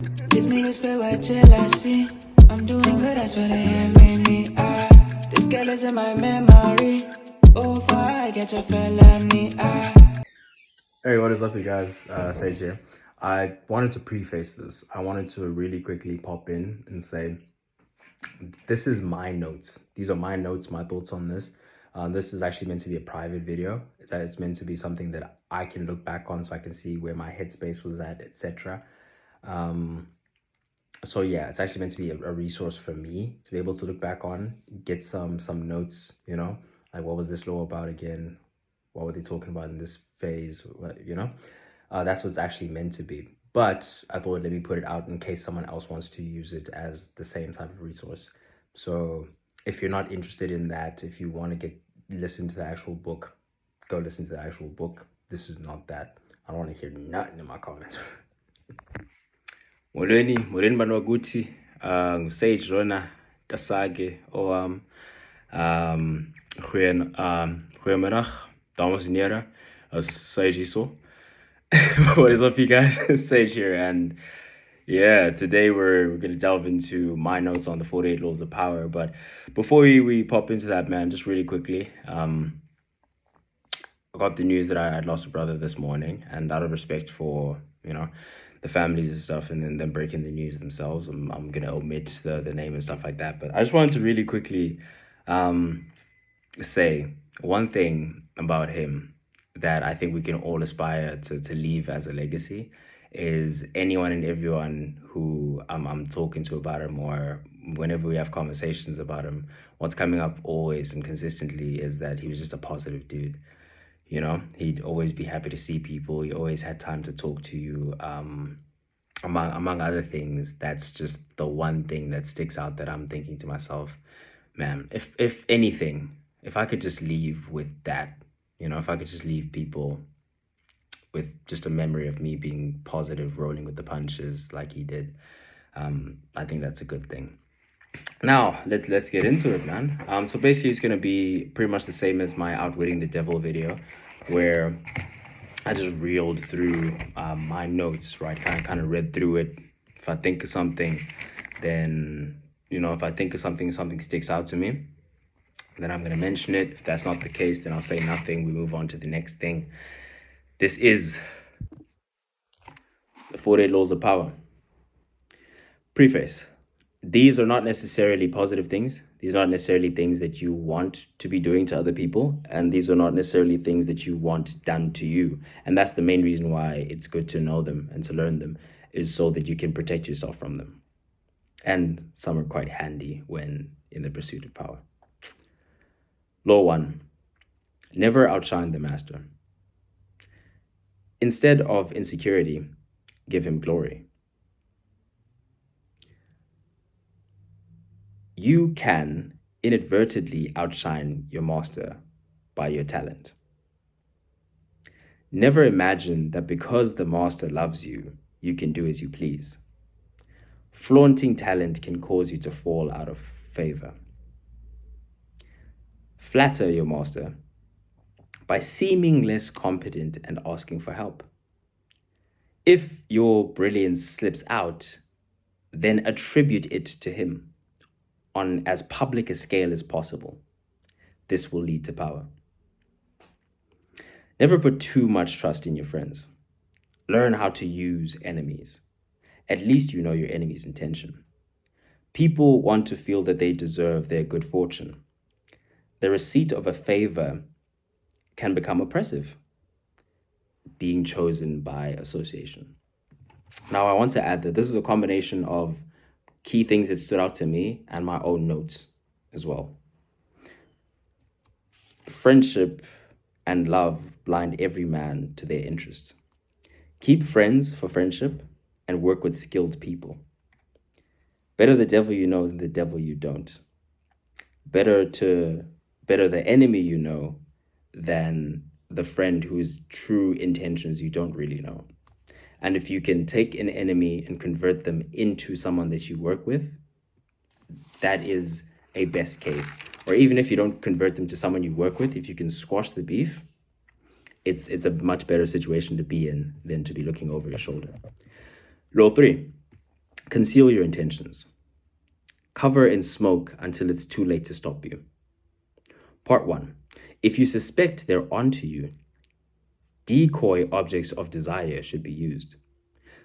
These niggas feel what jealousy. I'm doing good, that's what they envy me. This girl is in my memory. Oh, for I get your felony. Hey, what is up, you guys? Sage here. I wanted to preface this. I wanted to really quickly pop in and say, this is my notes. These are my notes, my thoughts on this. This is actually meant to be a private video. It's meant to be something that I can look back on so I can see where my headspace was at, etc. So yeah, it's actually meant to be a resource for me to be able to look back on, get some notes, like what was this law about again? What were they talking about in this phase? That's what's actually meant to be. But I thought, let me put it out in case someone else wants to use it as the same type of resource. So if you're not interested in that, if you want to listen to the actual book, go listen to the actual book. This is not that. I don't want to hear nothing in my comments. Molweni bantu bakuthi, nguSage lona Tasage goeiemiddag dames en heren, as Sage so. What is up, you guys? Sage here, and yeah, today we're gonna delve into my notes on the 48 Laws of Power. But before we pop into that, man, just really quickly, I got the news that I had lost a brother this morning, and out of respect for the families and stuff, and then them breaking the news themselves, I'm gonna omit the name and stuff like that. But I just wanted to really quickly say one thing about him that I think we can all aspire to leave as a legacy is anyone and everyone who I'm talking to about him, or whenever we have conversations about him, what's coming up always and consistently is that he was just a positive dude. He'd always be happy to see people. He always had time to talk to you. Among other things, that's just the one thing that sticks out that I'm thinking to myself, man, if anything, if I could just leave with that, if I could just leave people with just a memory of me being positive, rolling with the punches like he did, I think that's a good thing. Now, let's get into it, man. So basically, it's going to be pretty much the same as my Outwitting the Devil video, where I just reeled through my notes, right? Kind of read through it. If I think of something, then, if I think of something sticks out to me, then I'm going to mention it. If that's not the case, then I'll say nothing. We move on to the next thing. This is the 48 Laws of Power. Preface. These are not necessarily positive things. These are not necessarily things that you want to be doing to other people. And these are not necessarily things that you want done to you. And that's the main reason why it's good to know them and to learn them, is so that you can protect yourself from them. And some are quite handy when in the pursuit of power. Law 1. Never outshine the master. Instead of insecurity, give him glory. You can inadvertently outshine your master by your talent. Never imagine that because the master loves you, you can do as you please. Flaunting talent can cause you to fall out of favor. Flatter your master by seeming less competent and asking for help. If your brilliance slips out, then attribute it to him on as public a scale as possible. This will lead to power. Never put too much trust in your friends. Learn how to use enemies. At least you know your enemy's intention. People want to feel that they deserve their good fortune. The receipt of a favor can become oppressive, being chosen by association. Now, I want to add that this is a combination of key things that stood out to me and my own notes as well. Friendship and love blind every man to their interest. Keep friends for friendship and work with skilled people. Better the devil you know than the devil you don't. Better the enemy you know than the friend whose true intentions you don't really know. And if you can take an enemy and convert them into someone that you work with, that is a best case. Or even if you don't convert them to someone you work with, if you can squash the beef, it's a much better situation to be in than to be looking over your shoulder. Law 3. Conceal your intentions. Cover in smoke until it's too late to stop you. Part 1. If you suspect they're onto you, decoy objects of desire should be used.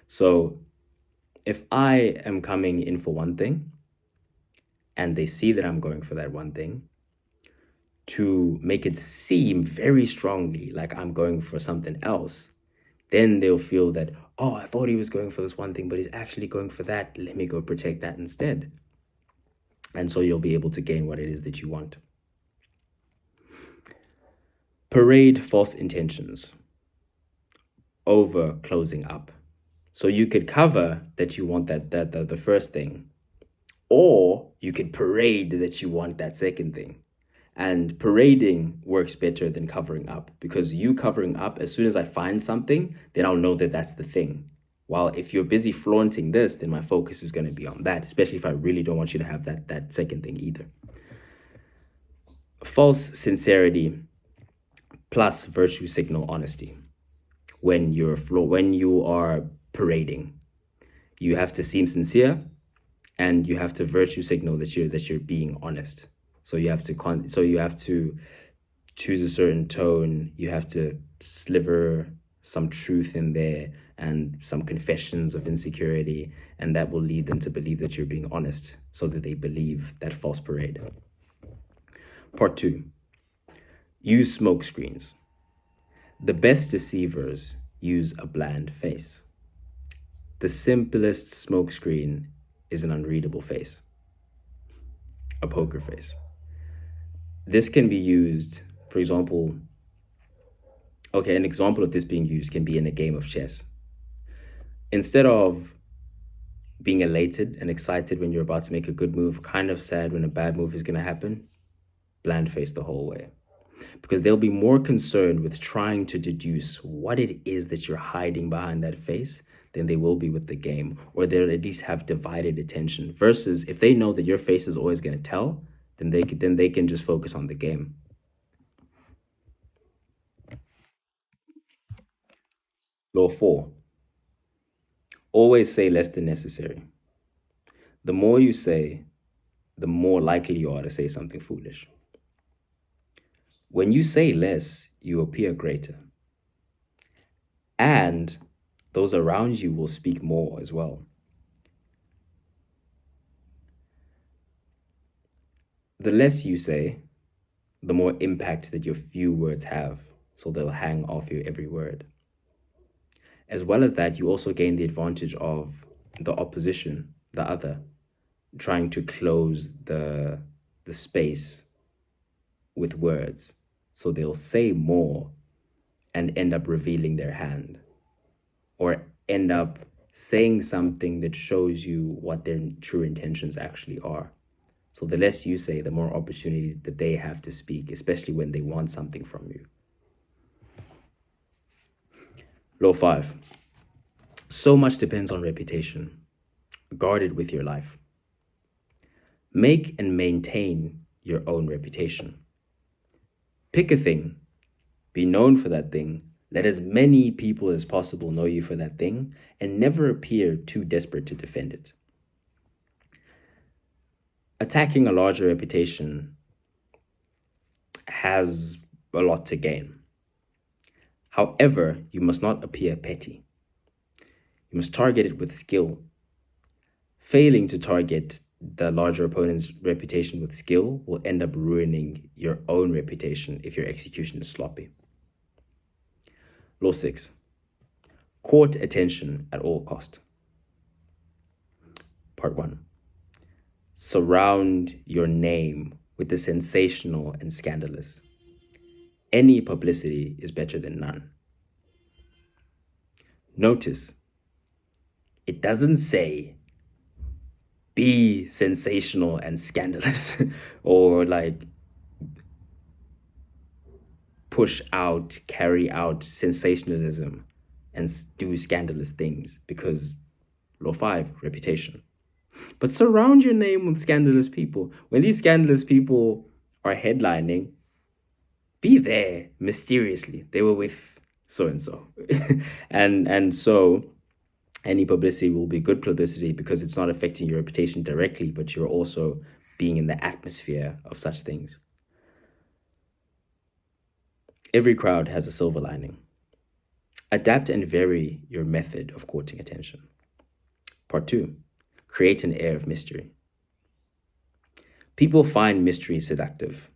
So if I am coming in for one thing and they see that I'm going for that one thing, to make it seem very strongly like I'm going for something else, then they'll feel that, oh, I thought he was going for this one thing, but he's actually going for that. Let me go protect that instead. And so you'll be able to gain what it is that you want. Parade false intentions over closing up. So you could cover that you want the first thing, or you could parade that you want that second thing. And parading works better than covering up, because you covering up, as soon as I find something, then I'll know that that's the thing. While if you're busy flaunting this, then my focus is going to be on that, especially if I really don't want you to have that second thing either. False sincerity plus virtue signal honesty. When you are parading, you have to seem sincere, and you have to virtue signal that you're being honest. So you have to choose a certain tone. You have to sliver some truth in there and some confessions of insecurity, and that will lead them to believe that you're being honest, so that they believe that false parade. Part 2. Use smoke screens. The best deceivers use a bland face. The simplest smoke screen is an unreadable face, a poker face. This can be used, for example, an example of this being used can be in a game of chess. Instead of being elated and excited when you're about to make a good move, kind of sad when a bad move is going to happen, bland face the whole way. Because they'll be more concerned with trying to deduce what it is that you're hiding behind that face than they will be with the game, or they'll at least have divided attention. Versus if they know that your face is always going to tell, then they can just focus on the game. Law 4. Always say less than necessary. The more you say, the more likely you are to say something foolish. When you say less, you appear greater. And those around you will speak more as well. The less you say, the more impact that your few words have, so they'll hang off your every word. As well as that, you also gain the advantage of the opposition, the other, trying to close the space with words. So they'll say more and end up revealing their hand, or end up saying something that shows you what their true intentions actually are. So the less you say, the more opportunity that they have to speak, especially when they want something from you. Law 5. So much depends on reputation. Guard it with your life. Make and maintain your own reputation. Pick a thing. Be known for that thing. Let as many people as possible know you for that thing, and never appear too desperate to defend it. Attacking a larger reputation has a lot to gain. However, you must not appear petty. You must target it with skill. Failing to target the larger opponent's reputation with skill will end up ruining your own reputation if your execution is sloppy. Law 6. Court attention at all cost. Part 1. Surround your name with the sensational and scandalous. Any publicity is better than none. Notice, it doesn't say be sensational and scandalous or carry out sensationalism and do scandalous things, because Law 5, reputation. But surround your name with scandalous people. When these scandalous people are headlining, be there mysteriously. They were with so-and-so. And so Any publicity will be good publicity because it's not affecting your reputation directly, but you're also being in the atmosphere of such things. Every crowd has a silver lining. Adapt and vary your method of courting attention. Part 2, create an air of mystery. People find mystery seductive.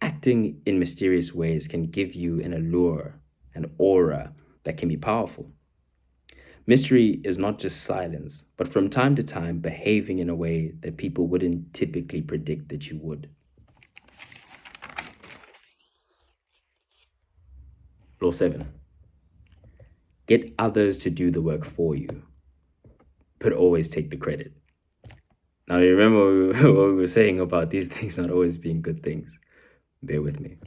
Acting in mysterious ways can give you an allure, an aura that can be powerful. Mystery is not just silence, but from time to time behaving in a way that people wouldn't typically predict that you would. Law 7. Get others to do the work for you, but always take the credit. Now, you remember what we were saying about these things not always being good things. Bear with me.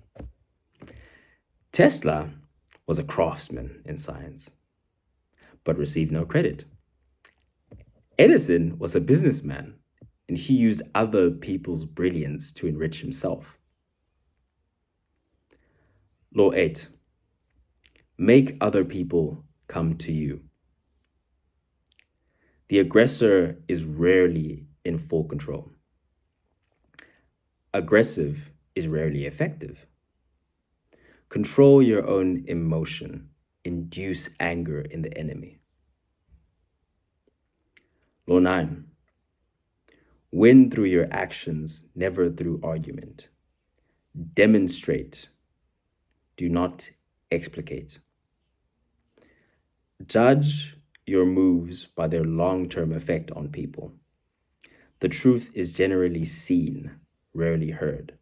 Tesla was a craftsman in science, but received no credit. Edison was a businessman, and he used other people's brilliance to enrich himself. Law 8. Make other people come to you. The aggressor is rarely in full control. Aggressive is rarely effective. Control your own emotion. Induce anger in the enemy. Law 9. Win through your actions, never through argument. Demonstrate. Do not explicate. Judge your moves by their long-term effect on people. The truth is generally seen, rarely heard.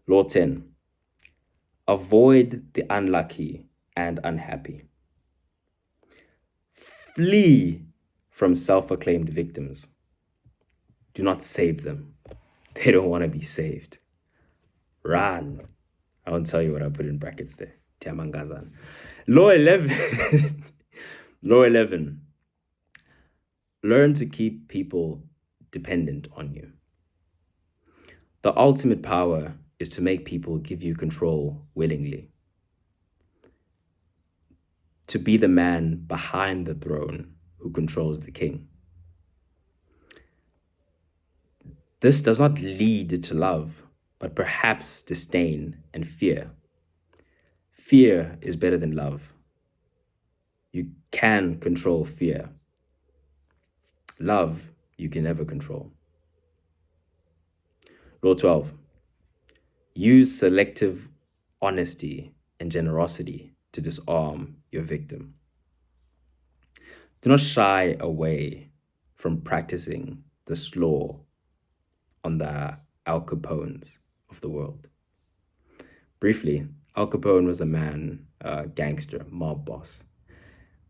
Law 10. Avoid the unlucky and unhappy. Flee from self-acclaimed victims. Do not save them. They don't want to be saved. Run. I won't tell you what I put in brackets there. Tiamangazan. Law 11. Law 11. Learn to keep people dependent on you. The ultimate power is to make people give you control willingly. To be the man behind the throne who controls the king. This does not lead to love, but perhaps disdain and fear. Fear is better than love. You can control fear. Love, you can never control. Law 12. Use selective honesty and generosity to disarm your victim. Do not shy away from practicing this law on the Al Capones of the world. Briefly, Al Capone was a man, gangster, mob boss.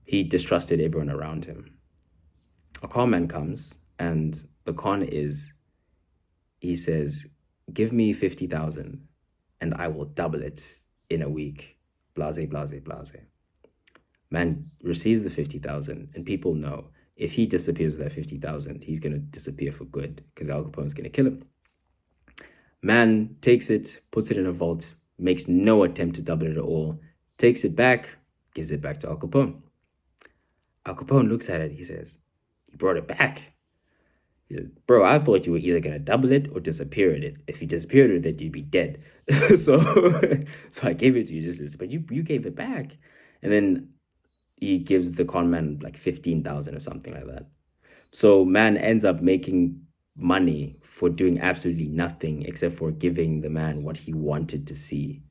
He distrusted everyone around him. A con man comes, and the con is, he says, give me 50,000 and I will double it in a week. Blase, blase, blase. Man receives the 50,000 and people know if he disappears with that 50,000, he's going to disappear for good because Al Capone's going to kill him. Man takes it, puts it in a vault, makes no attempt to double it at all, takes it back, gives it back to Al Capone. Al Capone looks at it, he says, you brought it back. He said, bro, I thought you were either going to double it or disappear it. If you disappeared it, then you'd be dead. so I gave it to you, but you gave it back. And then he gives the con man like 15,000 or something like that. So man ends up making money for doing absolutely nothing except for giving the man what he wanted to see,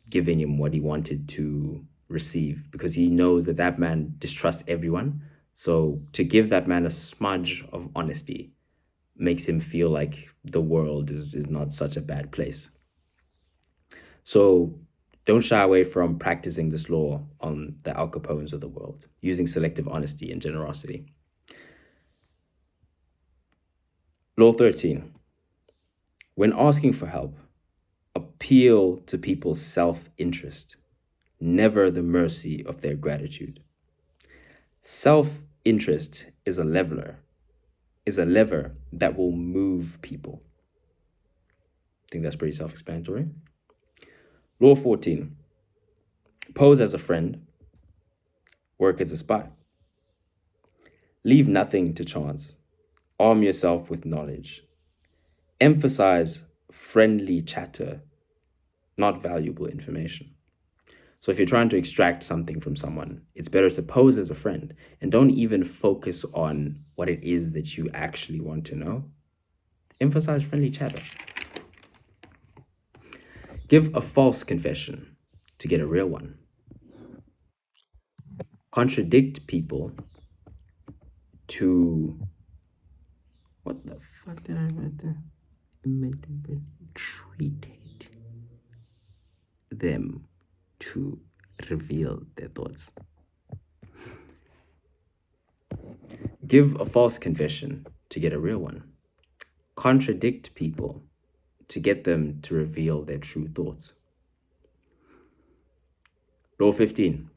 giving him what he wanted to receive, because he knows that that man distrusts everyone. So to give that man a smudge of honesty makes him feel like the world is not such a bad place. So don't shy away from practicing this law on the Al Capones of the world, using selective honesty and generosity. Law 13. When asking for help, appeal to people's self-interest, never the mercy of their gratitude. Self-interest is a lever that will move people. I think that's pretty self-explanatory. Law 14. Pose as a friend, Work as a spy. Leave nothing to chance. Arm yourself with knowledge. Emphasize friendly chatter, not valuable information. So if you're trying to extract something from someone, it's better to pose as a friend and don't even focus on what it is that you actually want to know. Emphasize friendly chatter. Give a false confession to get a real one. Contradict people to... What the fuck did I write there? Treated them to reveal their thoughts. Give a false confession to get a real one. Contradict people to get them to reveal their true thoughts. Law 15.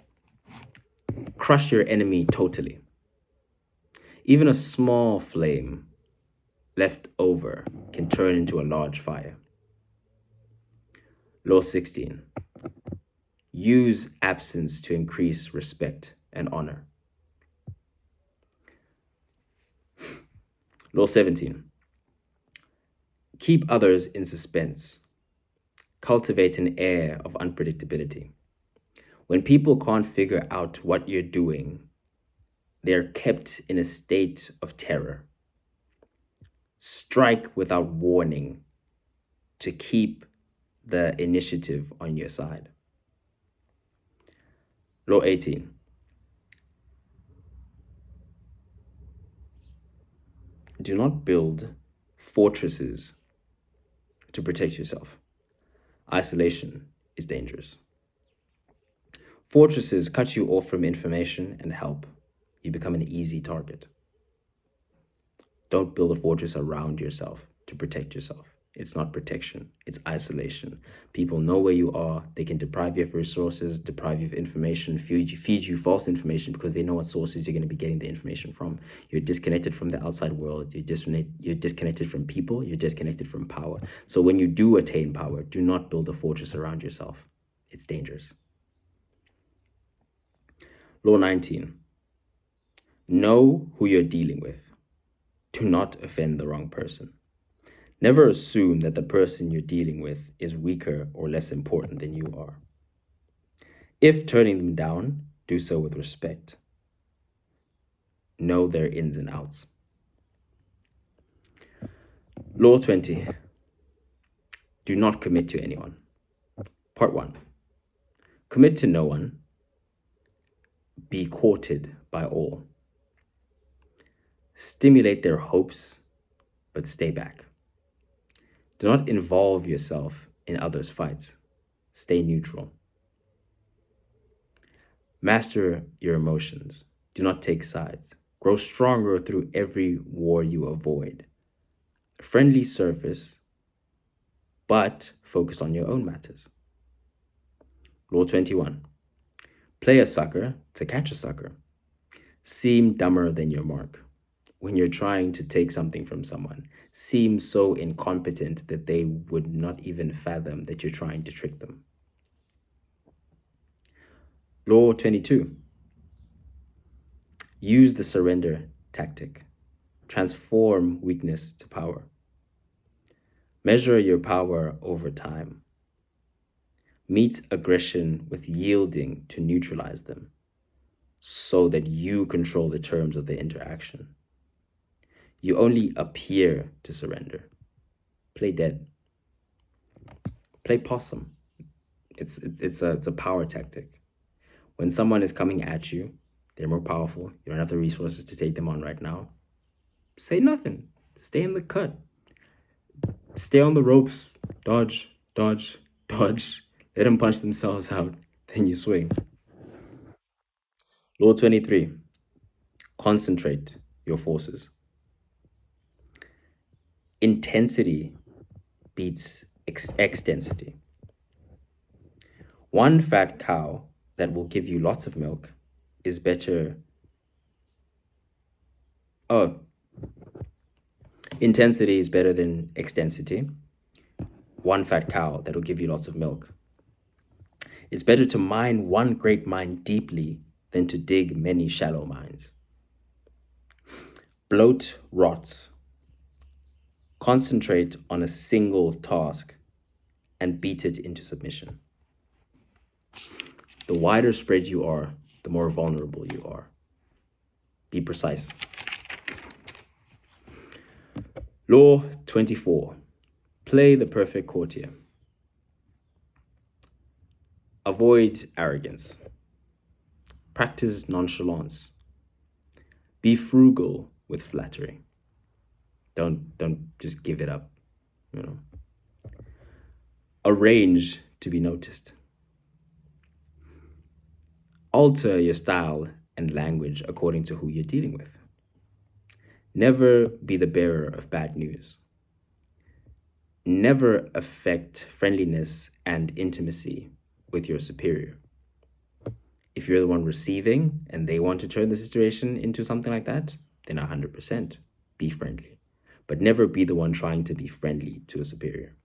Crush your enemy totally. Even a small flame left over can turn into a large fire. Law 16. Use absence to increase respect and honor. Law 17. Keep others in suspense. Cultivate an air of unpredictability. When people can't figure out what you're doing, they're kept in a state of terror. Strike without warning to keep the initiative on your side. Law 18. Do not build fortresses to protect yourself. Isolation is dangerous. Fortresses cut you off from information and help. You become an easy target. Don't build a fortress around yourself to protect yourself. It's not protection, it's isolation. People know where you are. They can deprive you of resources, deprive you of information, feed you false information because they know what sources you're going to be getting the information from. You're disconnected from the outside world. You're disconnected from people. You're disconnected from power. So when you do attain power, do not build a fortress around yourself. It's dangerous. Law 19. Know who you're dealing with. Do not offend the wrong person. Never assume that the person you're dealing with is weaker or less important than you are. If turning them down, do so with respect. Know their ins and outs. Law 20. Do not commit to anyone. Part 1. Commit to no one. Be courted by all. Stimulate their hopes, but stay back. Do not involve yourself in others' fights. Stay neutral. Master your emotions. Do not take sides. Grow stronger through every war you avoid. Friendly surface, but focused on your own matters. Law 21. Play a sucker to catch a sucker. Seem dumber than your mark. When you're trying to take something from someone, seem so incompetent that they would not even fathom that you're trying to trick them. Law 22. Use the surrender tactic. Transform weakness to power. Measure your power over time. Meet aggression with yielding to neutralize them so that you control the terms of the interaction. You only appear to surrender. Play dead. Play possum. It's a power tactic. When someone is coming at you, they're more powerful. You don't have the resources to take them on right now. Say nothing. Stay in the cut. Stay on the ropes. Dodge, dodge, dodge. Let them punch themselves out. Then you swing. Law 23. Concentrate your forces. Intensity beats extensity. One fat cow that will give you lots of milk is better. Intensity is better than extensity. One fat cow that will give you lots of milk. It's better to mine one great mine deeply than to dig many shallow mines. Bloat rots. Concentrate on a single task and beat it into submission. The wider spread you are, the more vulnerable you are. Be precise. Law 24. Play the perfect courtier. Avoid arrogance. Practice nonchalance. Be frugal with flattery. Don't just give it up, Arrange to be noticed. Alter your style and language according to who you're dealing with. Never be the bearer of bad news. Never affect friendliness and intimacy with your superior. If you're the one receiving and they want to turn the situation into something like that, then 100% be friendly. But never be the one trying to be friendly to a superior.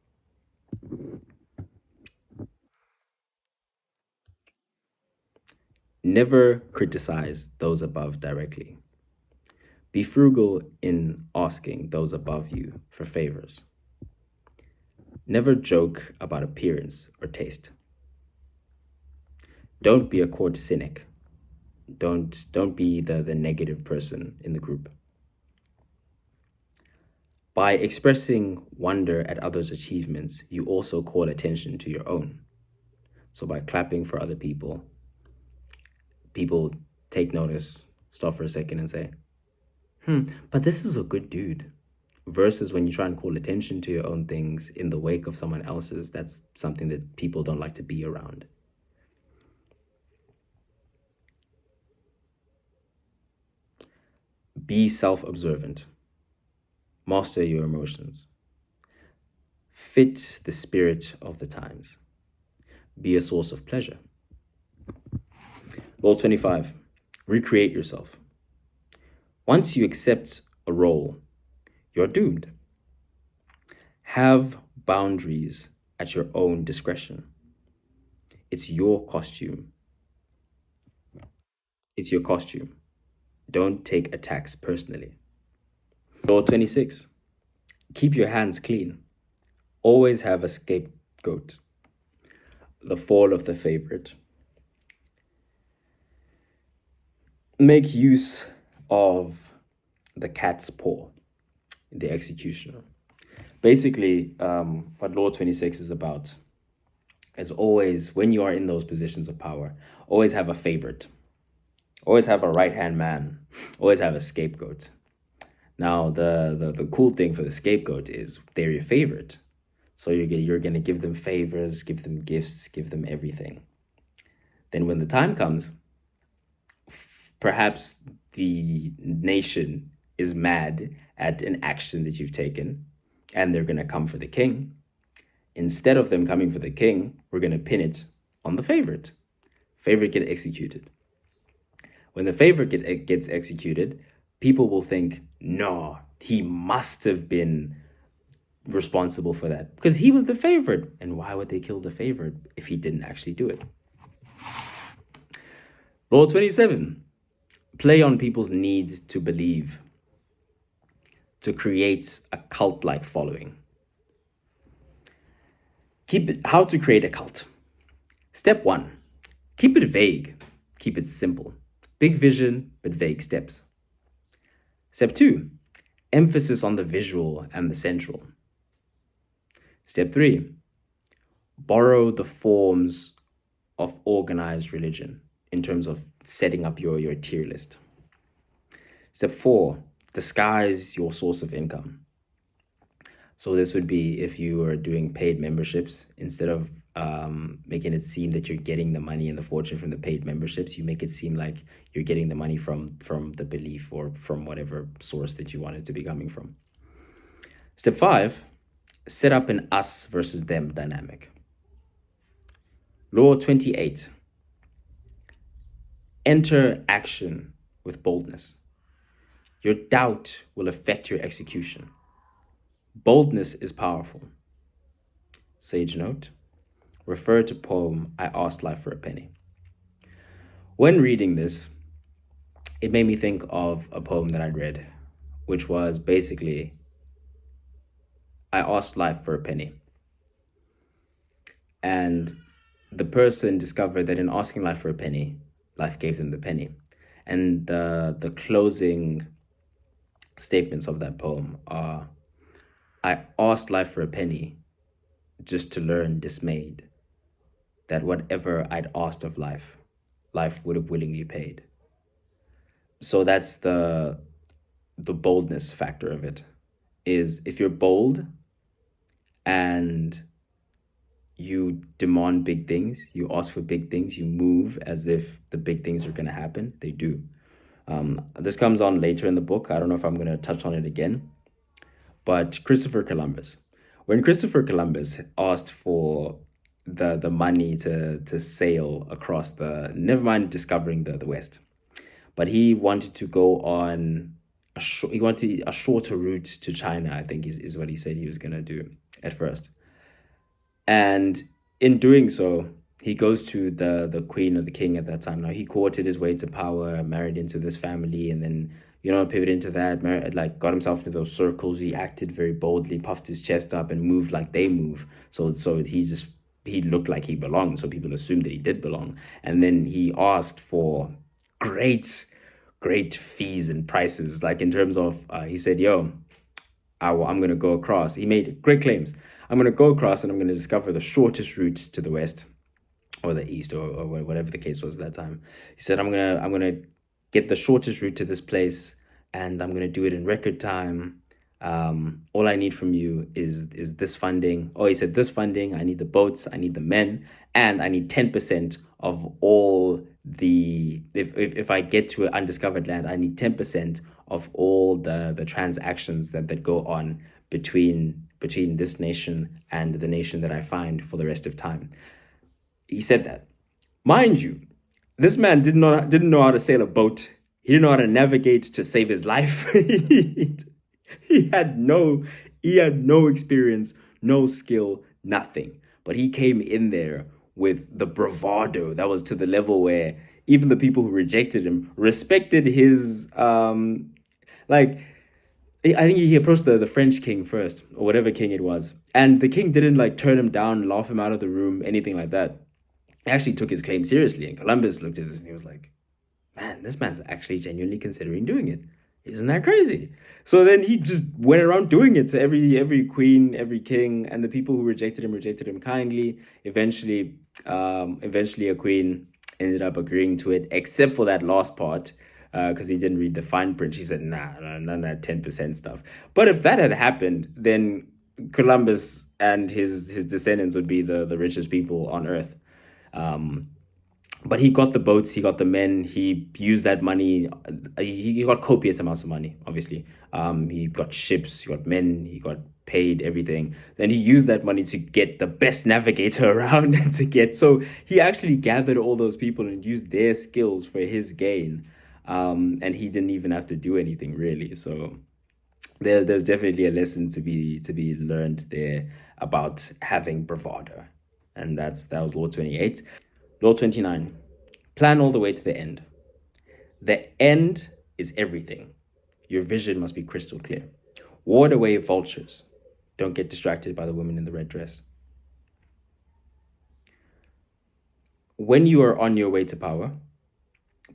Never criticize those above directly. Be frugal in asking those above you for favors. Never joke about appearance or taste. Don't be a court cynic. Don't be the negative person in the group. By expressing wonder at others' achievements, you also call attention to your own. So by clapping for other people, people take notice, stop for a second and say, but this is a good dude. Versus when you try and call attention to your own things in the wake of someone else's, that's something that people don't like to be around. Be self-observant. Master your emotions. Fit the spirit of the times. Be a source of pleasure. Law 25. Recreate yourself. Once you accept a role, you're doomed. Have boundaries at your own discretion. It's your costume. It's your costume. Don't take attacks personally. Law 26. Keep your hands clean. Always have a scapegoat. The fall of the favorite. Make use of the cat's paw, the executioner. Basically, what Law 26 is about is always, when you are in those positions of power, always have a favorite. Always have a right-hand man. Always have a scapegoat. Now, the cool thing for the scapegoat is they're your favorite. So you're going to give them favors, give them gifts, give them everything. Then when the time comes, perhaps the nation is mad at an action that you've taken, and they're going to come for the king. Instead of them coming for the king, we're going to pin it on the favorite. Favorite get executed. When the favorite gets executed, people will think, no, he must have been responsible for that because he was the favorite. And why would they kill the favorite if he didn't actually do it? Law 27. Play on people's need to believe, to create a cult-like following. How to create a cult. Step 1, keep it vague, keep it simple. Big vision, but vague steps. Step 2, emphasis on the visual and the central. Step 3, borrow the forms of organized religion in terms of setting up your tier list. Step 4, disguise your source of income. So this would be if you are doing paid memberships, instead of making it seem that you're getting the money and the fortune from the paid memberships, you make it seem like you're getting the money from the belief or from whatever source that you want it to be coming from. Step 5, set up an us versus them dynamic. Law 28. Enter action with boldness. Your doubt will affect your execution. Boldness is powerful. Sage note, refer to poem I Asked Life for a Penny. When reading this, it made me think of a poem that I'd read, which was basically, I asked life for a penny. And the person discovered that in asking life for a penny, life gave them the penny. And the closing statements of that poem are, I asked life for a penny just to learn dismayed that whatever I'd asked of life, life would have willingly paid. So that's the boldness factor of it, is if you're bold and you demand big things, you ask for big things, you move as if the big things are going to happen, they do. This comes on later in the book. I don't know if I'm going to touch on it again. But Christopher Columbus, when Christopher Columbus asked for the money to sail across never mind discovering the West, but he wanted to go on he wanted a shorter route to China, I think is what he said he was going to do at first. And in doing so, he goes to the queen or the king at that time. Now, he courted his way to power, married into this family, and then, pivoted into that, got himself into those circles. He acted very boldly, puffed his chest up, and moved like they move. So he looked like he belonged. So people assumed that he did belong. And then he asked for great fees and prices. Like in terms of, he said, yo, I'm going to go across. He made great claims. I'm going to go across and I'm going to discover the shortest route to the West or the East or whatever the case was at that time. He said, I'm going to get the shortest route to this place and I'm going to do it in record time. All I need from you is this funding. Oh, he said, this funding, I need the boats, I need the men, and I need 10% of all if I get to undiscovered land, I need 10% of all the transactions that go on between this nation and the nation that I find for the rest of time. He said that. Mind you, this man didn't know how to sail a boat. He didn't know how to navigate to save his life. He had no experience, no skill, nothing. But he came in there with the bravado that was to the level where even the people who rejected him respected his I think he approached the French king first, or whatever king it was. And the king didn't turn him down, laugh him out of the room, anything like that. He actually took his claim seriously. And Columbus looked at this and he was like, man, this man's actually genuinely considering doing it. Isn't that crazy? So then he just went around doing it to every queen, every king, and the people who rejected him kindly. Eventually a queen ended up agreeing to it, except for that last part, because he didn't read the fine print. She said, nah, none of that 10% stuff. But if that had happened, then Columbus and his descendants would be the richest people on earth. But he got the boats, he got the men, he used that money. He got copious amounts of money, obviously. He got ships, he got men, he got paid everything. Then he used that money to get the best navigator around and so he actually gathered all those people and used their skills for his gain. And he didn't even have to do anything really. So there's definitely a lesson to be learned there about having bravado. And that was Law 28. Law 29, plan all the way to the end. The end is everything. Your vision must be crystal clear. Ward away vultures. Don't get distracted by the woman in the red dress. When you are on your way to power,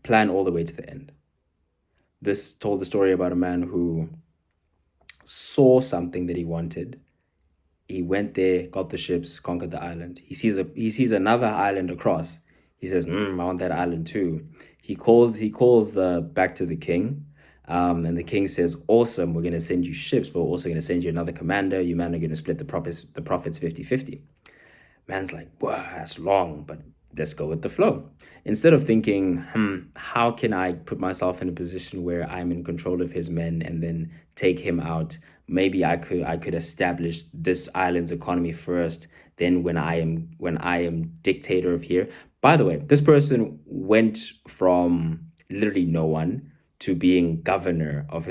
plan all the way to the end. This told the story about a man who saw something that he wanted. He went there, got the ships, conquered the island. He sees another island across. He says, I want that island too. He calls back to the king. And the king says, awesome, we're going to send you ships, but we're also going to send you another commander. You men are going to split the profits 50-50. Man's like, wow, that's long, but let's go with the flow. Instead of thinking, how can I put myself in a position where I'm in control of his men and then take him out? Maybe I could establish this island's economy first. Then when I am dictator of here. By the way, this person went from literally no one to being governor of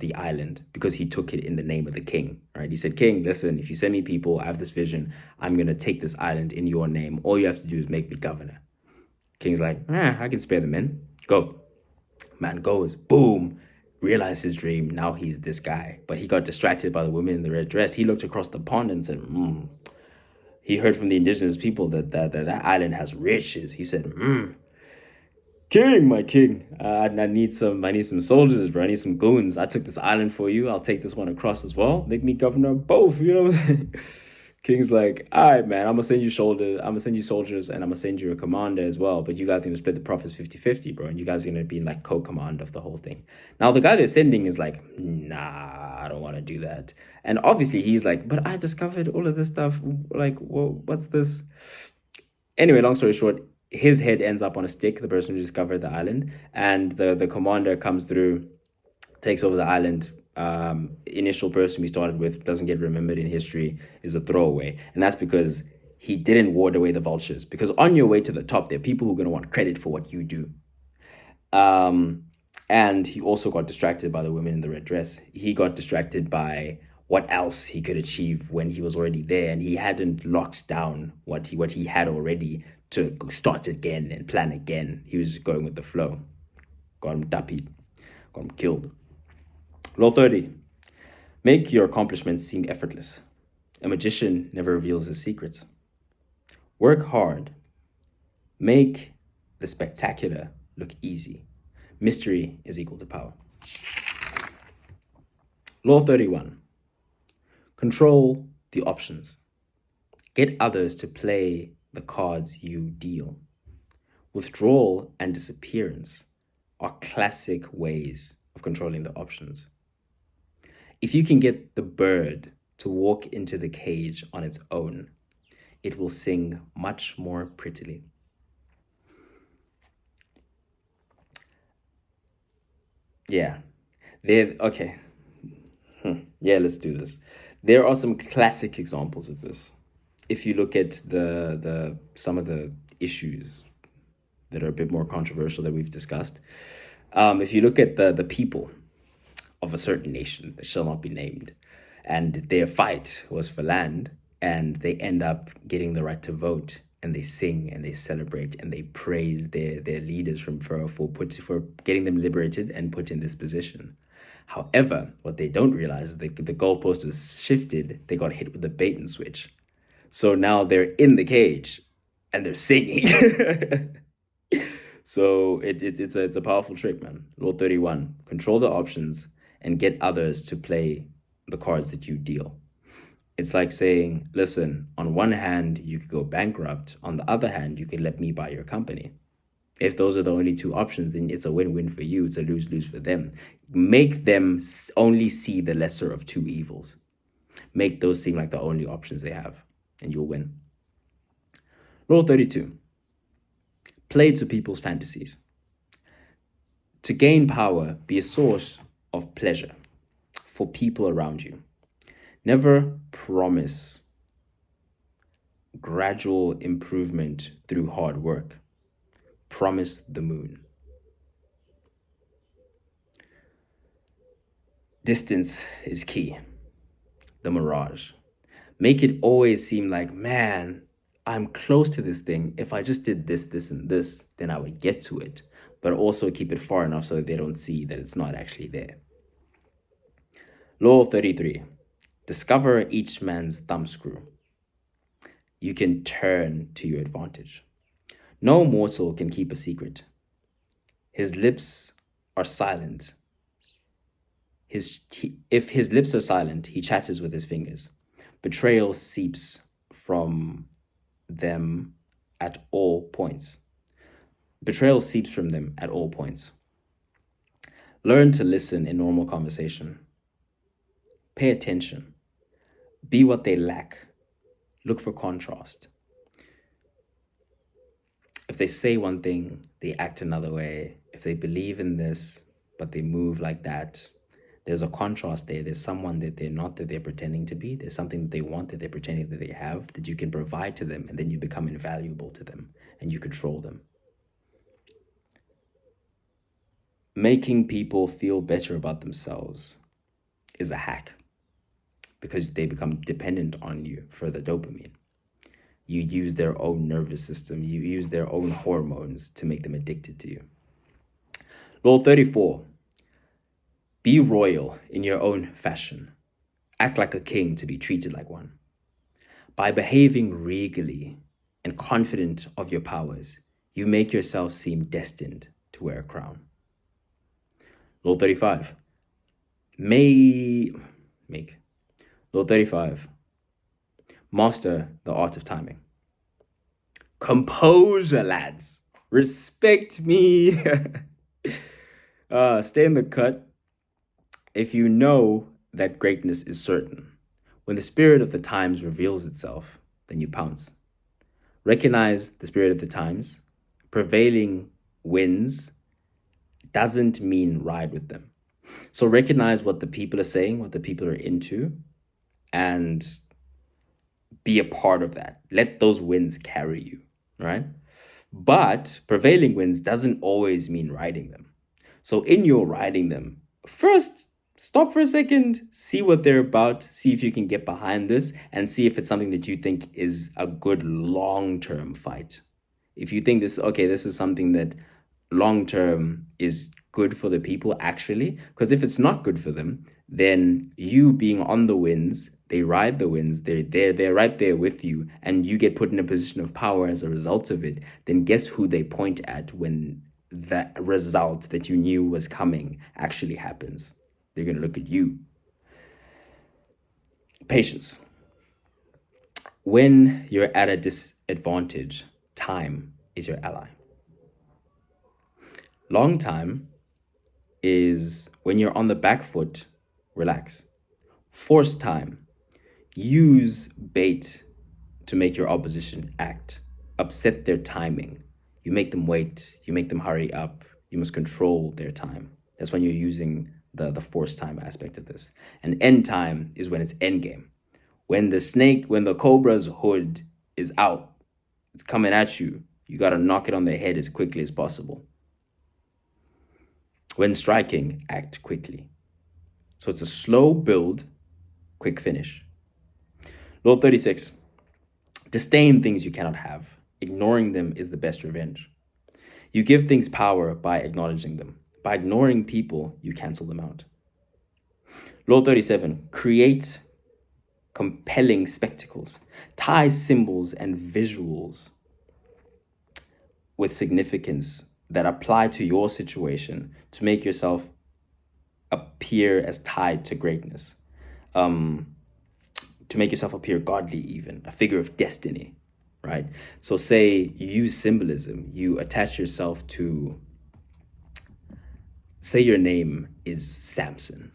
the island because he took it in the name of the king. Right? He said, King, listen, if you send me people, I have this vision. I'm gonna take this island in your name. All you have to do is make me governor. King's like, I can spare the men. Go. Man goes, boom, realized his dream. Now he's this guy. But he got distracted by the women in the red dress. He looked across the pond and said, He heard from the indigenous people that island has riches. He said, King, my king, I need some soldiers, bro. I need some goons. I took this island for you. I'll take this one across as well. Make me governor of both. You know what I'm saying? King's like, all right, man, I'm gonna send you soldiers, and I'm gonna send you a commander as well. But you guys are gonna split the profits 50-50, bro. And you guys are gonna be like co-command of the whole thing. Now the guy they're sending is like, nah, I don't want to do that. And obviously he's like, but I discovered all of this stuff. Like, well, what's this? Anyway, long story short, his head ends up on a stick, the person who discovered the island, and the commander comes through, takes over the island. Initial person we started with doesn't get remembered in history, is a throwaway. And that's because he didn't ward away the vultures. Because on your way to the top, there are people who are going to want credit for what you do. And he also got distracted by the women in the red dress. He got distracted by what else he could achieve when he was already there, and he hadn't locked down what he had already to start again and plan again. He was just going with the flow. Got him dappied, got him killed. Law 30. Make your accomplishments seem effortless. A magician never reveals his secrets. Work hard. Make the spectacular look easy. Mystery is equal to power. Law 31. Control the options. Get others to play the cards you deal. Withdrawal and disappearance are classic ways of controlling the options. If you can get the bird to walk into the cage on its own, it will sing much more prettily. Yeah. Okay. Yeah, let's do this. There are some classic examples of this. If you look at some of the issues that are a bit more controversial that we've discussed, if you look at the people of a certain nation that shall not be named, and their fight was for land, and they end up getting the right to vote, and they sing and they celebrate and they praise their leaders for getting them liberated and put in this position. However, what they don't realize is that the goalpost was shifted. They got hit with the bait and switch. So now they're in the cage and they're singing. So it's a powerful trick, man. Law 31, control the options and get others to play the cards that you deal. It's like saying, listen, on one hand, you could go bankrupt. On the other hand, you can let me buy your company. If those are the only two options, then it's a win-win for you. It's a lose-lose for them. Make them only see the lesser of two evils. Make those seem like the only options they have, and you'll win. Law 32. Play to people's fantasies. To gain power, be a source of pleasure for people around you. Never promise gradual improvement through hard work. Promise the moon. Distance is key. The mirage. Make it always seem like, man, I'm close to this thing. If I just did this, this, and this, then I would get to it. But also keep it far enough so that they don't see that it's not actually there. Law 33. Discover each man's thumbscrew. You can turn to your advantage. No mortal can keep a secret. His lips are silent. If his lips are silent, he chatters with his fingers. Betrayal seeps from them at all points. Betrayal seeps from them at all points. Learn to listen in normal conversation. Pay attention. Be what they lack. Look for contrast. If they say one thing, they act another way. If they believe in this, but they move like that, there's a contrast there. There's someone that they're not, that they're pretending to be. There's something that they want that they're pretending that they have, that you can provide to them, and then you become invaluable to them and you control them. Making people feel better about themselves is a hack, because they become dependent on you for the dopamine. You use their own nervous system. You use their own hormones to make them addicted to you. Law 34. Be royal in your own fashion. Act like a king to be treated like one. By behaving regally and confident of your powers, you make yourself seem destined to wear a crown. Law 35. Law 35. Master the art of timing. Composure, lads. Respect me. Stay in the cut. If you know that greatness is certain, when the spirit of the times reveals itself, then you pounce. Recognize the spirit of the times. Prevailing wins doesn't mean ride with them. So recognize what the people are saying, what the people are into, and be a part of that. Let those winds carry you, right? But prevailing winds doesn't always mean riding them. So in your riding them, first stop for a second, see what they're about, see if you can get behind this, and see if it's something that you think is a good long-term fight. If you think this is something that long-term is good for the people, actually, because if it's not good for them, then you being on the winds, they ride the winds, they're right there with you, and you get put in a position of power as a result of it, then guess who they point at when the result that you knew was coming actually happens? They're going to look at you. Patience. When you're at a disadvantage, time is your ally. Long time is when you're on the back foot, relax. Force time. Use bait to make your opposition act. Upset their timing. You make them wait. You make them hurry up. You must control their time. That's when you're using the force time aspect of this. And end time is when it's end game. When the cobra's hood is out, it's coming at you, you got to knock it on the head as quickly as possible. When striking, act quickly. So it's a slow build, quick finish. Law 36. Disdain things you cannot have. Ignoring them is the best revenge. You give things power by acknowledging them. By ignoring people, you cancel them out. Law 37. Create compelling spectacles. Tie symbols and visuals with significance that apply to your situation to make yourself appear as tied to greatness. To make yourself appear godly even, a figure of destiny, right? So say you use symbolism, you attach yourself to, say your name is Samson,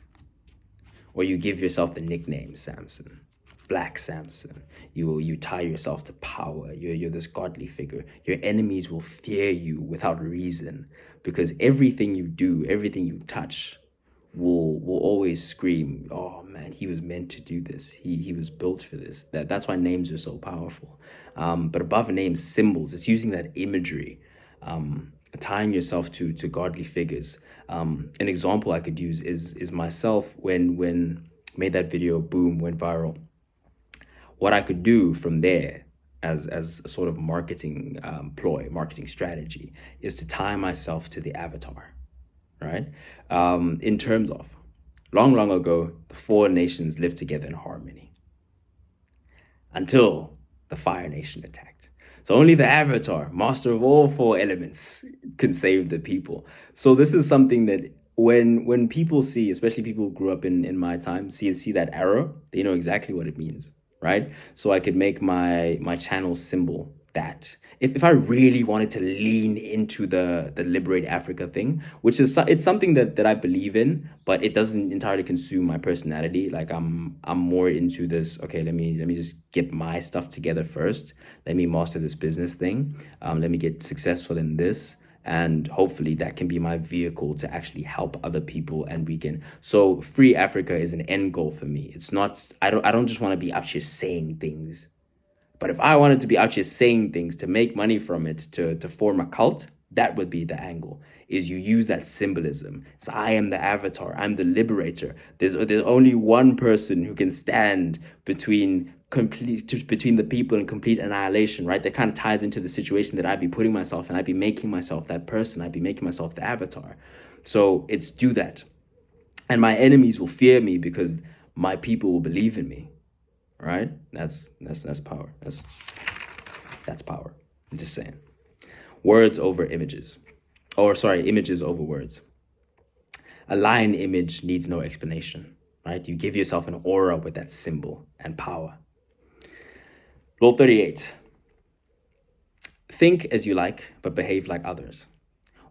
or you give yourself the nickname Samson, Black Samson. You tie yourself to power. You're this godly figure. Your enemies will fear you without reason, because everything you do, everything you touch will always scream, oh man, he was meant to do this. He was built for this. That's why names are so powerful. But above names, symbols, it's using that imagery, tying yourself to godly figures. An example I could use is myself when made that video, boom, went viral. What I could do from there as a sort of marketing ploy, marketing strategy, is to tie myself to the avatar, right? In terms of, long ago, the 4 nations lived together in harmony until the Fire Nation attacked. So only the avatar, master of all 4 elements, can save the people. So this is something that when people see, especially people who grew up in my time, see that arrow, they know exactly what it means, right? So I could make my channel symbol that. If I really wanted to lean into the Liberate Africa thing, which is, it's something that I believe in, but it doesn't entirely consume my personality. Like I'm more into this, okay, let me just get my stuff together first. Let me master this business thing. Let me get successful in this. And hopefully that can be my vehicle to actually help other people, and we can. So Free Africa is an end goal for me. It's not, I don't just want to be out here saying things. But if I wanted to be out here saying things to make money from it, to form a cult, That would be the angle, is you use that symbolism. So I am the avatar, I'm the liberator. There's only one person who can stand between the people and complete annihilation, right? That kind of ties into the situation that I'd be putting myself in. I'd be making myself that person. I'd be making myself the avatar. So it's do that. And my enemies will fear me because my people will believe in me. Right? That's power. That's power. I'm just saying. Words over images. Or sorry, images over words. A lion image needs no explanation, right? You give yourself an aura with that symbol and power. Law 38. Think as you like, but behave like others.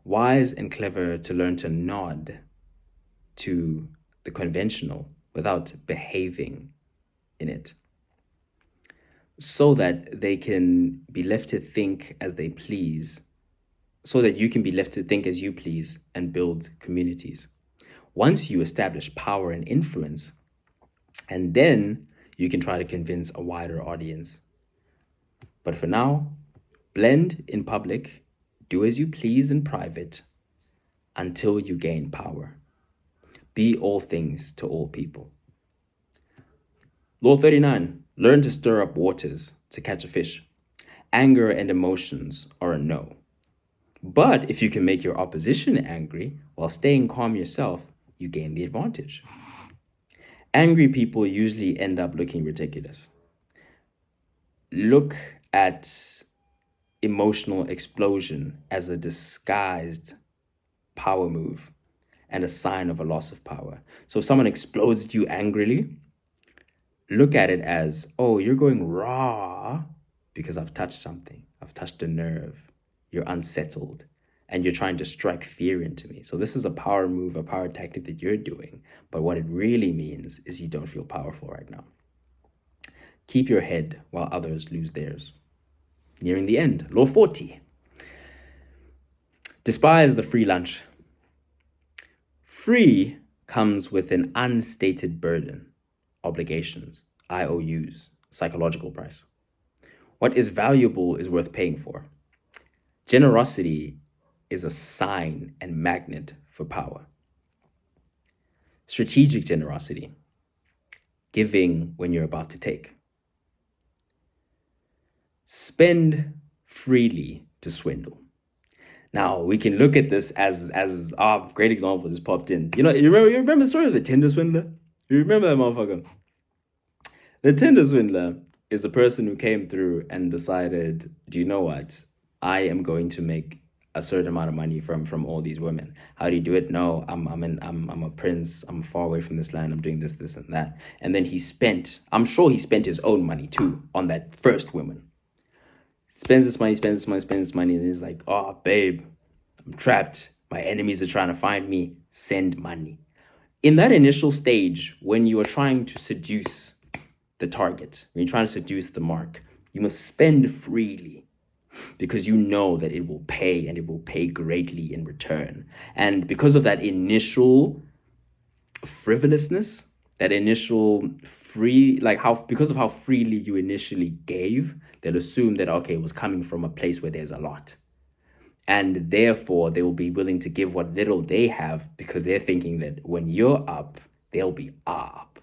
Wise and clever to learn to nod to the conventional without behaving in it, so that they can be left to think as they please, so that you can be left to think as you please and build communities. Once you establish power and influence, and then you can try to convince a wider audience. But for now, blend in public, do as you please in private, until you gain power. Be all things to all people. Law 39, learn to stir up waters to catch a fish. Anger and emotions are a no. But if you can make your opposition angry while staying calm yourself, you gain the advantage. Angry people usually end up looking ridiculous. Look at emotional explosion as a disguised power move and a sign of a loss of power. So if someone explodes at you angrily, look at it as, oh, you're going raw because I've touched something. I've touched a nerve. You're unsettled and you're trying to strike fear into me. So this is a power move, a power tactic that you're doing. But what it really means is you don't feel powerful right now. Keep your head while others lose theirs. Nearing the end, law 40. Despise the free lunch. Free comes with an unstated burden, obligations, IOUs, psychological price. What is valuable is worth paying for. Generosity is a sign and magnet for power. Strategic generosity, giving when you're about to take. Spend freely to swindle. Now we can look at this as a great example just popped in. You remember the story of the Tinder swindler? You remember that motherfucker? The Tinder swindler is a person who came through and decided, do you know what? I am going to make a certain amount of money from all these women. How do you do it? No, I'm a prince. I'm far away from this land. I'm doing this and that. And then I'm sure he spent his own money too on that first woman. Spends this money, and he's like, oh, babe, I'm trapped. My enemies are trying to find me. Send money. In that initial stage, when you are trying to seduce the target, when you're trying to seduce the mark, you must spend freely because you know that it will pay and it will pay greatly in return. And because of that initial frivolousness, that initial because of how freely you initially gave, they'll assume that, okay, it was coming from a place where there's a lot. And therefore, they will be willing to give what little they have because they're thinking that when you're up, they'll be up.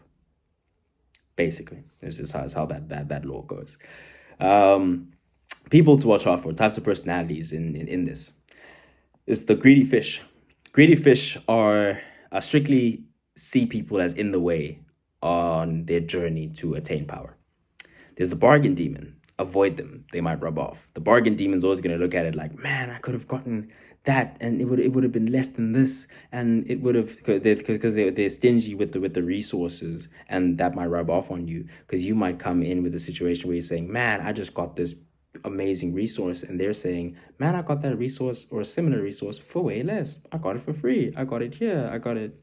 Basically, this is how that law goes. People to watch out for, types of personalities in this. Is the greedy fish. Greedy fish are strictly see people as in the way on their journey to attain power. There's the bargain demon. Avoid them. They might rub off. The bargain demon's always going to look at it like, man, I could have gotten that and it would have been less than this, and it would have, because they're stingy with the resources, and that might rub off on you because you might come in with a situation where you're saying, man, I just got this amazing resource, and they're saying, man, I got that resource or a similar resource for way less. I got it for free. I got it here. I got it.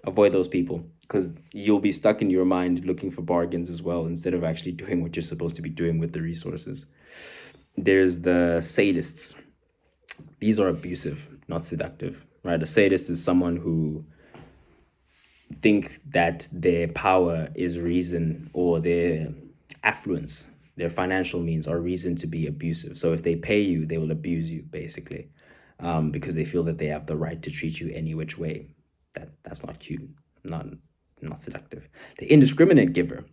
Avoid those people because you'll be stuck in your mind looking for bargains as well instead of actually doing what you're supposed to be doing with the resources. There's the sadists. These are abusive, not seductive, right? A sadist is someone who think that their power is reason, or their affluence their financial means are reason to be abusive. So if they pay you, they will abuse you, basically, because they feel that they have the right to treat you any which way. That's not cute, not seductive. The indiscriminate giver.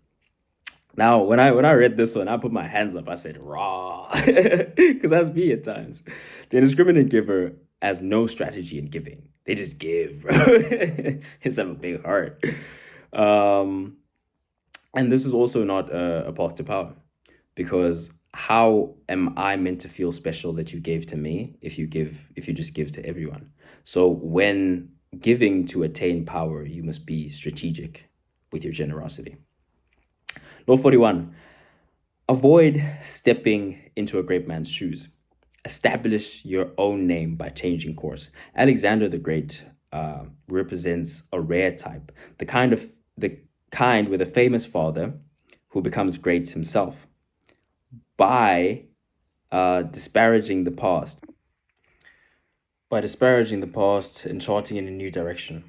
Now, when I read this one, I put my hands up. I said, "Raw," because that's me at times. The indiscriminate giver has no strategy in giving. They just give, bro. Just have a big heart. Um, and this is also not a path to power, because how am I meant to feel special that you gave to me if you just give to everyone? So when giving to attain power, you must be strategic with your generosity. Law 41. Avoid stepping into a great man's shoes. Establish your own name by changing course. Alexander the Great represents a rare type, the kind with a famous father who becomes great himself by disparaging the past. By disparaging the past and charting in a new direction.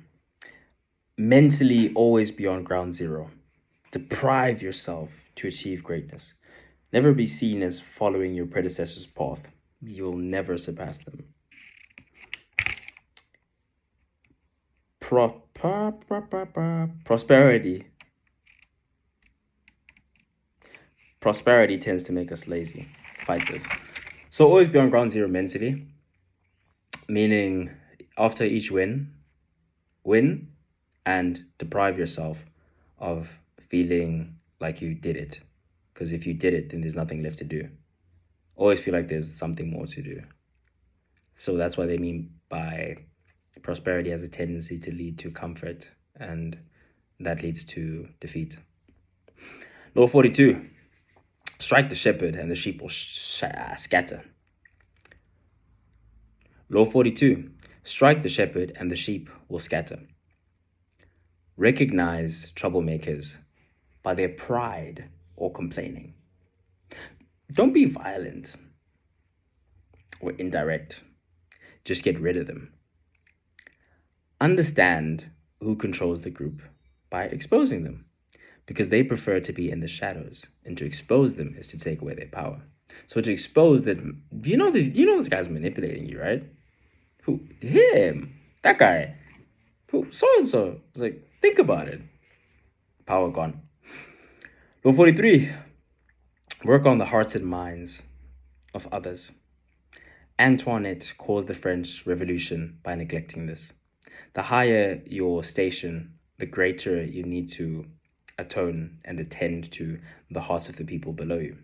Mentally always be on ground zero. Deprive yourself to achieve greatness. Never be seen as following your predecessor's path. You'll never surpass them. Prosperity. Prosperity tends to make us lazy. Fight this. So always be on ground zero mentally. Meaning after each win and deprive yourself of feeling like you did it. Because if you did it, then there's nothing left to do. Always feel like there's something more to do. So that's what they mean by prosperity has a tendency to lead to comfort, and that leads to defeat. Law 42. Strike the shepherd and the sheep will scatter. Law 42. Strike the shepherd and the sheep will scatter. Recognize troublemakers by their pride or complaining. Don't be violent or indirect. Just get rid of them. Understand who controls the group by exposing them, because they prefer to be in the shadows, and to expose them is to take away their power. So to expose that, this guy's manipulating you, right? Who? Him. That guy. Who? So-and-so. It's like, think about it. Power gone. Law 43. Work on the hearts and minds of others. Antoinette caused the French Revolution by neglecting this. The higher your station, the greater you need to atone and attend to the hearts of the people below you.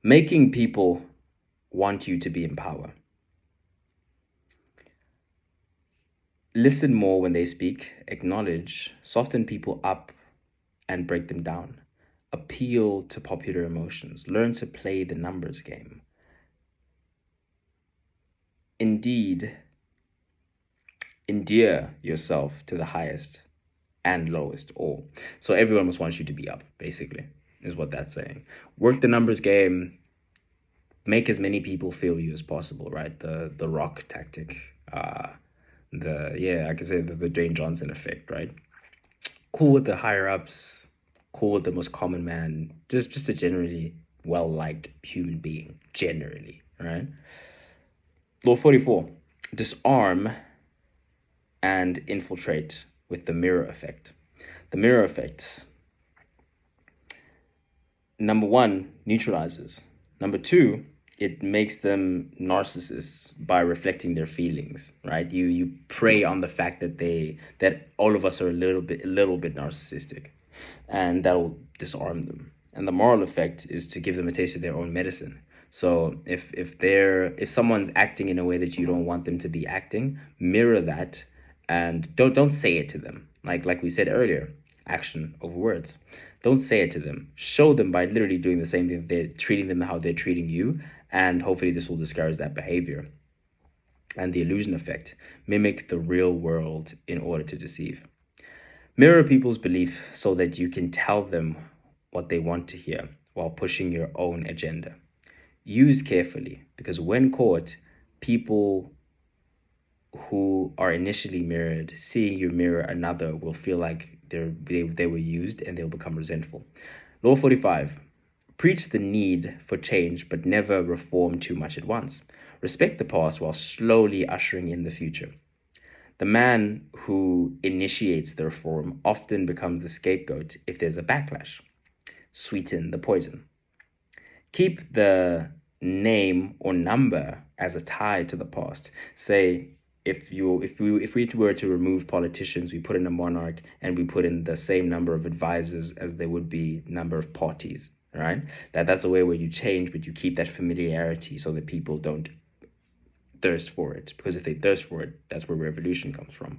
Making people want you to be in power. Listen more when they speak, acknowledge, soften people up and break them down. Appeal to popular emotions. Learn to play the numbers game. Indeed, endear yourself to the highest and lowest all. So everyone must want you to be up, basically, is what that's saying. Work the numbers game. Make as many people feel you as possible, right? The rock tactic. I can say the Dwayne Johnson effect, right? Cool with the higher ups, cool with the most common man, just a generally well-liked human being, generally, right? Law 44, disarm and infiltrate with the mirror effect. The mirror effect, number one, neutralizes. Number two, it makes them narcissists by reflecting their feelings, right? You prey on the fact that all of us are a little bit narcissistic, and that will disarm them. And the moral effect is to give them a taste of their own medicine. So if someone's acting in a way that you don't want them to be acting, mirror that, and don't say it to them. Like we said earlier, action over words. Don't say it to them. Show them by literally doing the same thing. They're treating them how they're treating you, and hopefully this will discourage that behavior. And the illusion effect. Mimic the real world in order to deceive. Mirror people's belief so that you can tell them what they want to hear while pushing your own agenda. Use carefully, because when caught, people who are initially mirrored, seeing you mirror another, will feel like they were used, and they'll become resentful. Law 45, Preach the need for change, but never reform too much at once. Respect the past while slowly ushering in the future. The man who initiates the reform often becomes the scapegoat if there's a backlash. Sweeten the poison. Keep the name or number as a tie to the past. Say, if we were to remove politicians, we put in a monarch and we put in the same number of advisors as there would be number of parties. All right, that's a way where you change, but you keep that familiarity so that people don't thirst for it. Because if they thirst for it, that's where revolution comes from.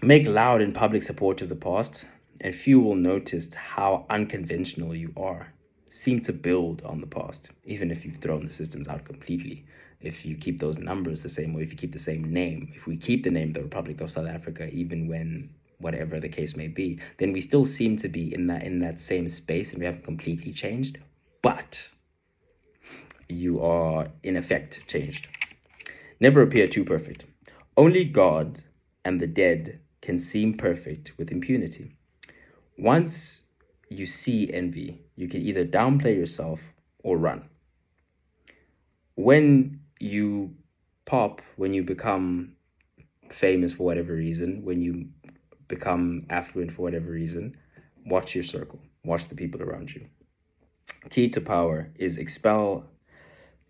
Make loud and public support of the past, and few will notice how unconventional you are. Seem to build on the past, even if you've thrown the systems out completely. If you keep those numbers the same way, if you keep the same name, if we keep the name the Republic of South Africa, even when whatever the case may be, then we still seem to be in that same space, and we haven't completely changed, but you are in effect changed. Never appear too perfect. Only God and the dead can seem perfect with impunity. Once you see envy, you can either downplay yourself or run. When you pop, when you become famous for whatever reason, when you become affluent for whatever reason, watch your circle, watch the people around you. Key to power is expel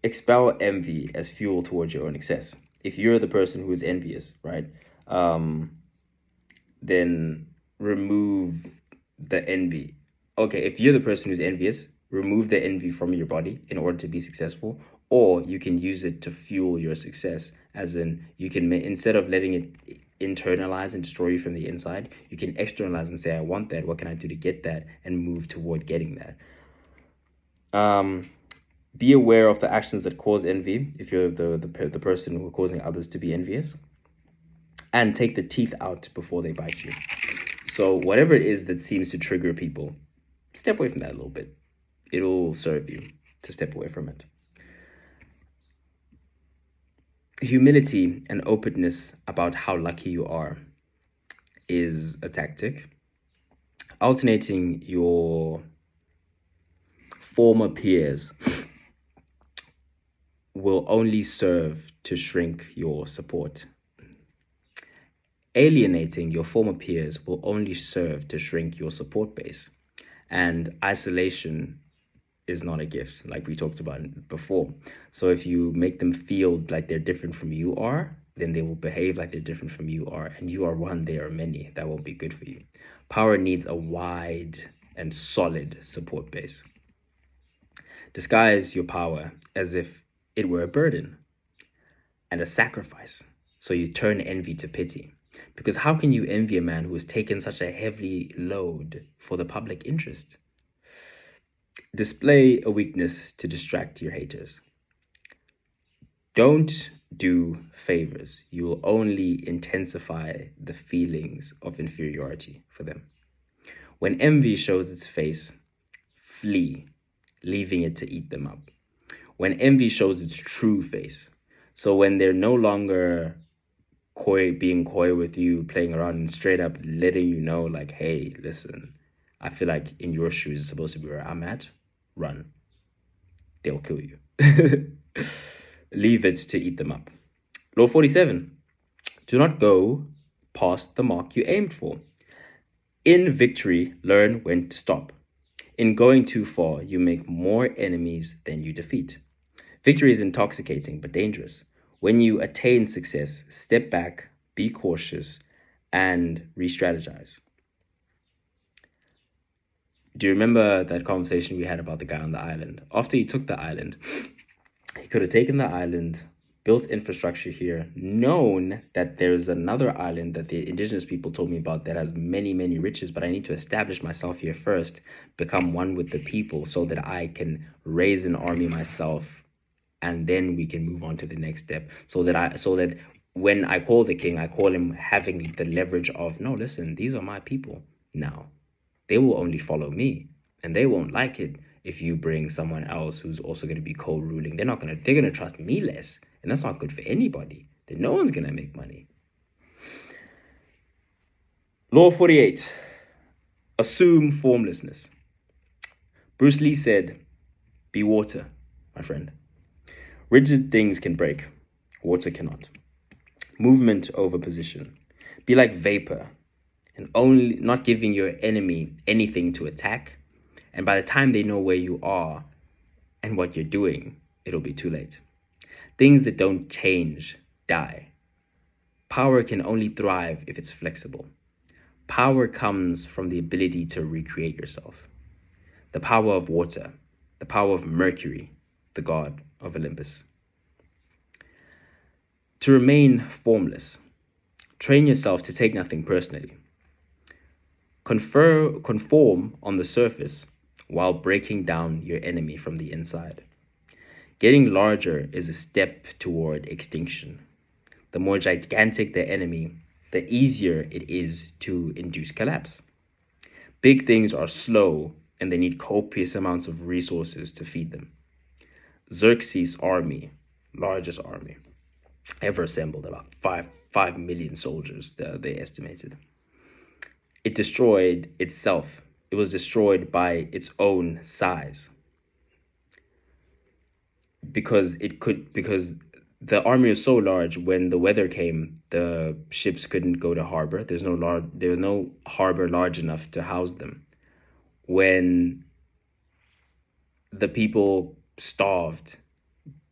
envy as fuel towards your own excess. If you're the person who is envious, right, then remove the envy. Okay, if you're the person who's envious, remove the envy from your body in order to be successful, or you can use it to fuel your success. As in, you can, instead of letting it internalize and destroy you from the inside, you can externalize and say, I want that, what can I do to get that, and move toward getting that. Be aware of the actions that cause envy if you're the person who are causing others to be envious, and take the teeth out before they bite you. So whatever it is that seems to trigger people, step away from that a little bit. It'll serve you to step away from it. Humility and openness about how lucky you are is a tactic. Alternating your former peers will only serve to shrink your support. Alienating your former peers will only serve to shrink your support base. And isolation is not a gift, like we talked about before. So if you make them feel like they're different from you are, then they will behave like they're different from you are. And you are one, they are many. That won't be good for you. Power needs a wide and solid support base. Disguise your power as if it were a burden and a sacrifice. So you turn envy to pity. Because how can you envy a man who has taken such a heavy load for the public interest? Display a weakness to distract your haters. Don't do favors. You will only intensify the feelings of inferiority for them. When envy shows its face, flee, leaving it to eat them up. When envy shows its true face, so when they're no longer being coy with you, playing around, and straight up letting you know, like, hey, listen, I feel like in your shoes is supposed to be where I'm at, run. They'll kill you. Leave it to eat them up. Law 47, do not go past the mark you aimed for. In victory, learn when to stop. In going too far, you make more enemies than you defeat. Victory is intoxicating but dangerous. When you attain success, step back, be cautious, and re-strategize. Do you remember that conversation we had about the guy on the island? After he took the island, he could have taken the island, built infrastructure here, known that there's another island that the indigenous people told me about that has many, many riches, but I need to establish myself here first, become one with the people so that I can raise an army myself, and then we can move on to the next step, so that when I call the king, I call him having the leverage of, no, listen, these are my people now. They will only follow me, and they won't like it if you bring someone else who's also going to be co-ruling. They're going to trust me less, and that's not good for anybody. Then no one's going to make money. Law 48, assume formlessness. Bruce Lee said, "Be water, my friend. Rigid things can break, water cannot. Movement over position. Be like vapor, and only not giving your enemy anything to attack. And by the time they know where you are and what you're doing, it'll be too late. Things that don't change die. Power can only thrive if it's flexible. Power comes from the ability to recreate yourself. The power of water, the power of Mercury, the god of Olympus. To remain formless, train yourself to take nothing personally. Conform on the surface while breaking down your enemy from the inside. Getting larger is a step toward extinction. The more gigantic the enemy, the easier it is to induce collapse. Big things are slow and they need copious amounts of resources to feed them. Xerxes' army, largest army ever assembled, about 5 million soldiers, they estimated. It destroyed itself. It was destroyed by its own size. Because the army was so large, when the weather came, the ships couldn't go to harbor. There was no harbor large enough to house them. When the people starved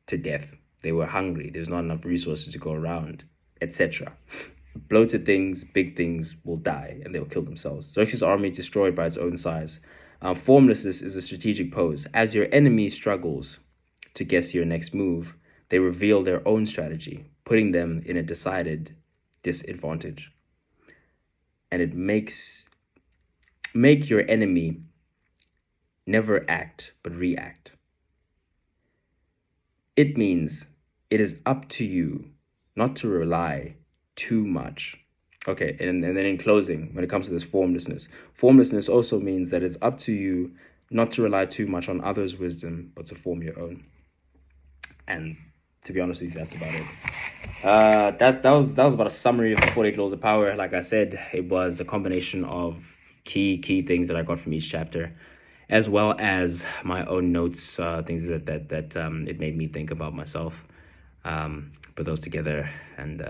to death, they were hungry, there's not enough resources to go around, etc. Bloated things, big things will die and they'll kill themselves. Xerxes' army destroyed by its own size. Formlessness is a strategic pose. As your enemy struggles to guess your next move, they reveal their own strategy, putting them in a decided disadvantage. And it make your enemy never act but react. It means it is up to you not to rely too much. Okay, and then in closing, when it comes to this formlessness also means that it's up to you not to rely too much on others' wisdom, but to form your own. And to be honest with you, that's about it. That was about a summary of the 48 Laws of Power. Like I said, it was a combination of key things that I got from each chapter, as well as my own notes, things that it made me think about myself. Put those together and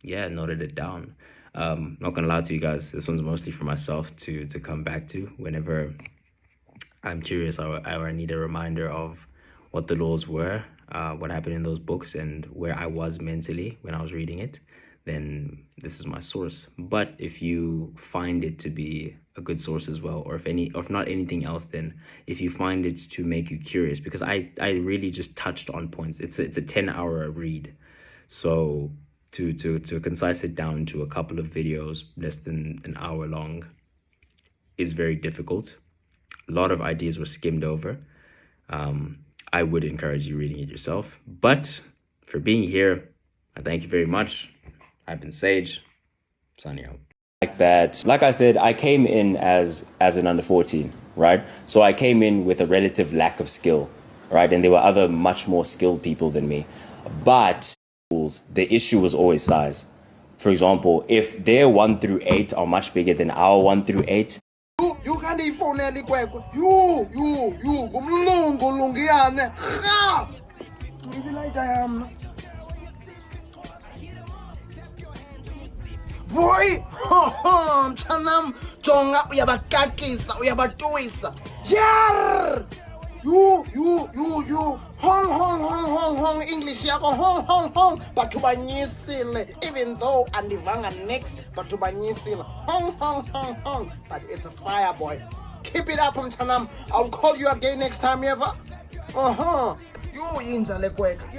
noted it down. Not gonna lie to you guys, this one's mostly for myself to come back to whenever I'm curious or I need a reminder of what the laws were, what happened in those books, and where I was mentally when I was reading it. Then this is my source. But if you find it to be a good source as well, or if not anything else, then if you find it to make you curious, because I really just touched on points. It's a 10-hour read, so to concise it down to a couple of videos less than an hour long is very difficult. A lot of ideas were skimmed over. I would encourage you reading it yourself. But for being here, I thank you very much. I've been Sage, signing out. Like that, like I said, I came in as an under 14, right? So I came in with a relative lack of skill, right? And there were other much more skilled people than me. But the issue was always size. For example, if their 1 through 8 are much bigger than our 1 through 8, you can't even phone any kwekwe. You umlungu lungiyane. Maybe like I am. Boy, mchanam jonga uyabakakisa uyabatuisa. Yar! You hong English yako hong batho banyisile, even though andivanga next batho banyisile hong, but it's a fire, boy. Keep it up, mchanam. I'll call you again next time ever. You inja lekweka.